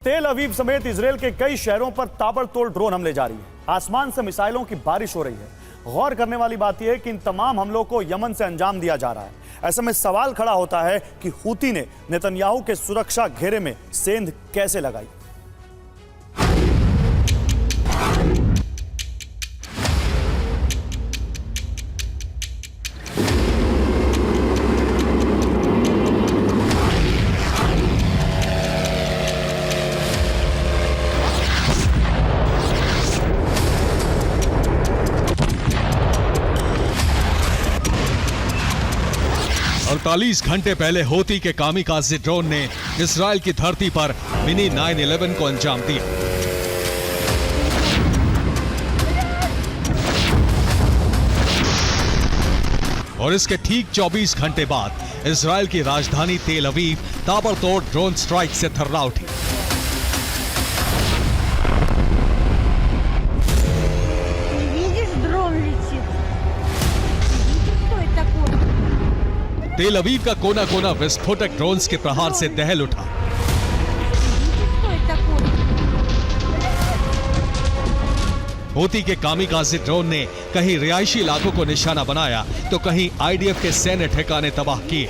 तेल अवीव समेत इजरायल के कई शहरों पर ताबड़तोड़ ड्रोन हमले जारी हैं। आसमान से मिसाइलों की बारिश हो रही है। गौर करने वाली बात यह है कि इन तमाम हमलों को यमन से अंजाम दिया जा रहा है। ऐसे में सवाल खड़ा होता है कि हूती ने नेतन्याहू के सुरक्षा घेरे में सेंध कैसे लगाई। अड़तालीस घंटे पहले हूती के कामिकाज़े ड्रोन ने इस्राएल की धरती पर मिनी 9/11 को अंजाम दिया। और इसके ठीक 24 घंटे बाद इस्राएल की राजधानी तेल अवीव ताबड़तोड़ ड्रोन स्ट्राइक से थर्रा उठी। तेल अवीव का कोना कोना विस्फोटक ड्रोन्स के प्रहार से दहल उठा। हूती के कामिकाज़े ड्रोन ने कहीं रिहायशी इलाकों को निशाना बनाया तो कहीं आईडीएफ के सैन्य ठिकाने तबाह किए।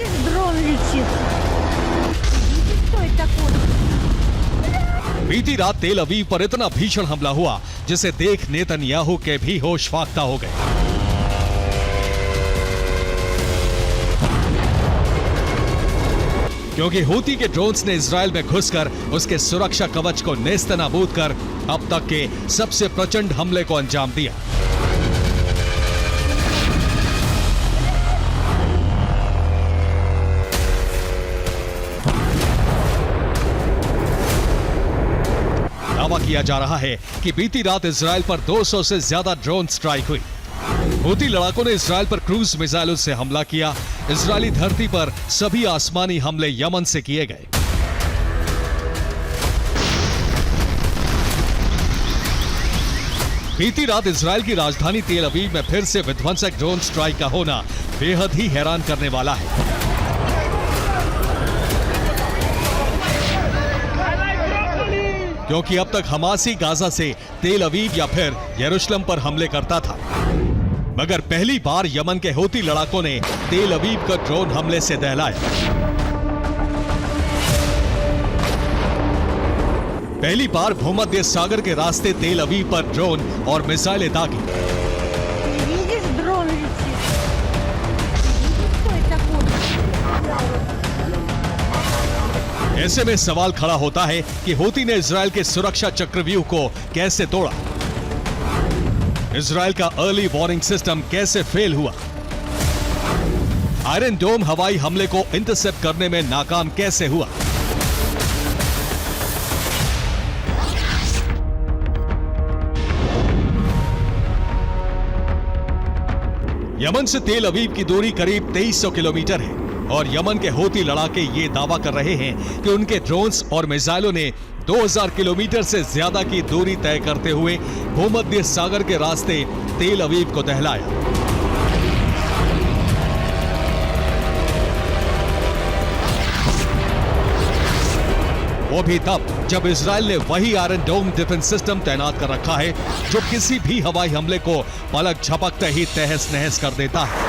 बीती रात तेल अवीव पर इतना भीषण हमला हुआ जिसे देख नेतन्याहू के भी होश फाख्ता हो गए। क्योंकि हूती के ड्रोन्स ने इजराइल में घुसकर उसके सुरक्षा कवच को नेस्तनाबूद कर अब तक के सबसे प्रचंड हमले को अंजाम दिया। दावा किया जा रहा है कि बीती रात इजराइल पर 200 से ज्यादा ड्रोन स्ट्राइक हुई। हूती लड़ाकों ने इजराइल पर क्रूज मिसाइलों से हमला किया। इजरायली धरती पर सभी आसमानी हमले यमन से किए गए। बीती रात इजराइल की राजधानी तेल अवीव में फिर से विध्वंसक ड्रोन स्ट्राइक का होना बेहद ही हैरान करने वाला है। क्योंकि अब तक हमास ही गाजा से तेल अवीव या फिर यरूशलेम पर हमले करता था, मगर पहली बार यमन के हूती लड़ाकों ने तेल अवीव को ड्रोन हमले से दहलाया। पहली बार भूमध्य सागर के रास्ते तेल अवीव पर ड्रोन और मिसाइलें दागी। ऐसे में सवाल खड़ा होता है कि हूती ने इजराइल के सुरक्षा चक्रव्यूह को कैसे तोड़ा। इजराइल का अर्ली वार्निंग सिस्टम कैसे फेल हुआ। आयरन डोम हवाई हमले को इंटरसेप्ट करने में नाकाम कैसे हुआ। यमन से तेल अवीव की दूरी करीब 2300 किलोमीटर है और यमन के हूती लड़ाके ये दावा कर रहे हैं कि उनके ड्रोन्स और मिसाइलों ने 2000 किलोमीटर से ज्यादा की दूरी तय करते हुए भूमध्य सागर के रास्ते तेल अवीव को दहलाया। वो भी तब जब इजराइल ने वही आयरन डोम डिफेंस सिस्टम तैनात कर रखा है जो किसी भी हवाई हमले को पलक झपकते ही तहस नहस कर देता है।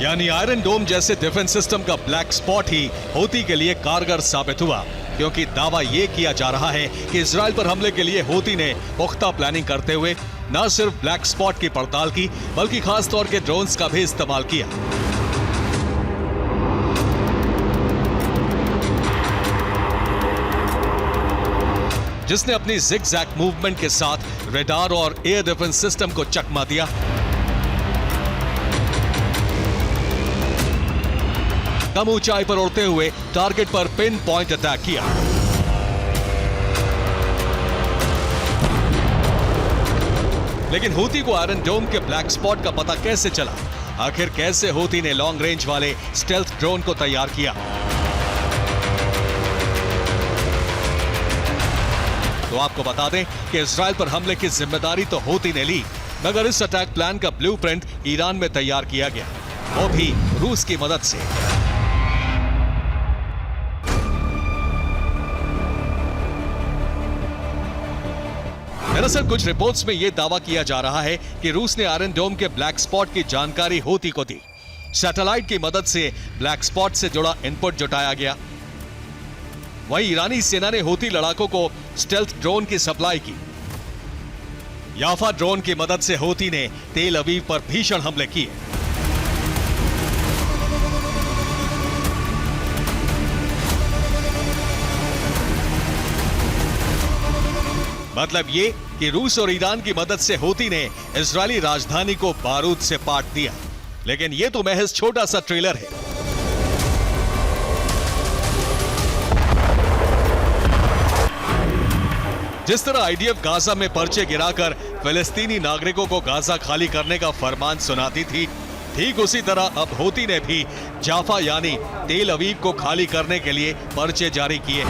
यानी आयरन डोम जैसे डिफेंस सिस्टम का ब्लैक स्पॉट ही हूती के लिए कारगर साबित हुआ, क्योंकि दावा यह किया जा रहा है कि इजराइल पर हमले के लिए हूती ने पुख्ता प्लानिंग करते हुए न सिर्फ ब्लैक स्पॉट की पड़ताल की बल्कि खास तौर के ड्रोन्स का भी इस्तेमाल किया। जिसने अपनी जिग-जैग मूवमेंट के साथ रडार और एयर डिफेंस सिस्टम को चकमा दिया। कम ऊंचाई पर उड़ते हुए टारगेट पर पिन पॉइंट अटैक किया। लेकिन हूती को आयरन डोम के ब्लैक स्पॉट का पता कैसे चला? आखिर कैसे हूती ने लॉन्ग रेंज वाले स्टेल्थ ड्रोन को तैयार किया? तो आपको बता दें कि इजराइल पर हमले की जिम्मेदारी तो हूती ने ली, मगर इस अटैक प्लान का ब्लूप्रिंट ईरान में तैयार किया गया, वो भी रूस की मदद से। दरअसल कुछ रिपोर्ट्स में यह दावा किया जा रहा है कि रूस ने आयरन डोम के ब्लैक स्पॉट की जानकारी हूती को दी। सैटेलाइट की मदद से ब्लैक स्पॉट से जुड़ा इनपुट जुटाया गया। वहीं ईरानी सेना ने हूती लड़ाकों को स्टेल्थ ड्रोन की सप्लाई की। याफा ड्रोन की मदद से हूती ने तेल अवीव पर भीषण हमले किए। मतलब ये कि रूस और ईरान की मदद से हूती ने इजरायली राजधानी को बारूद से पाट दिया। लेकिन ये तो महज छोटा सा ट्रेलर है। जिस तरह आईडीएफ गाजा में पर्चे गिराकर फिलिस्तीनी नागरिकों को गाजा खाली करने का फरमान सुनाती थी, ठीक उसी तरह अब हूती ने भी जाफा यानी तेल अवीव को खाली करने के लिए पर्चे जारी किए।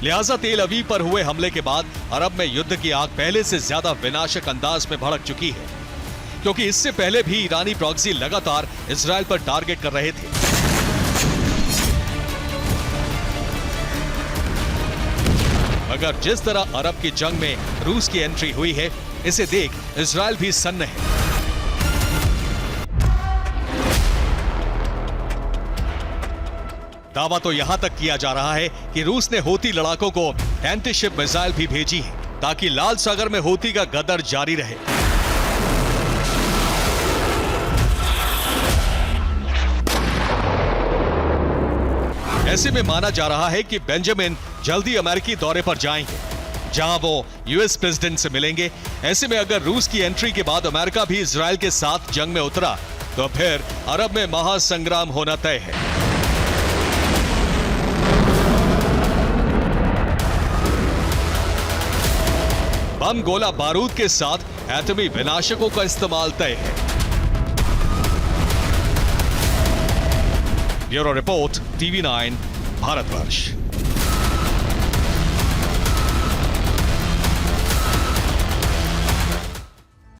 लिहाजा तेल अवीव पर हुए हमले के बाद अरब में युद्ध की आग पहले से ज्यादा विनाशक अंदाज में भड़क चुकी है, क्योंकि इससे पहले भी ईरानी प्रॉक्सी लगातार इजराइल पर टारगेट कर रहे थे। मगर जिस तरह अरब की जंग में रूस की एंट्री हुई है, इसे देख इजराइल भी सन्न है। दावा तो यहां तक किया जा रहा है कि रूस ने हूती लड़ाकों को एंटीशिप मिसाइल भी भेजी है, ताकि लाल सागर में हूती का गदर जारी रहे। ऐसे में माना जा रहा है कि बेंजामिन जल्दी अमेरिकी दौरे पर जाएंगे, जहां वो यूएस प्रेसिडेंट से मिलेंगे। ऐसे में अगर रूस की एंट्री के बाद अमेरिका भी इजराइल के साथ जंग में उतरा, तो फिर अरब में महासंग्राम होना तय है। बम गोला बारूद के साथ एटमी विनाशकों का इस्तेमाल तय है। Bureau report, TV9, Bharatvarsh.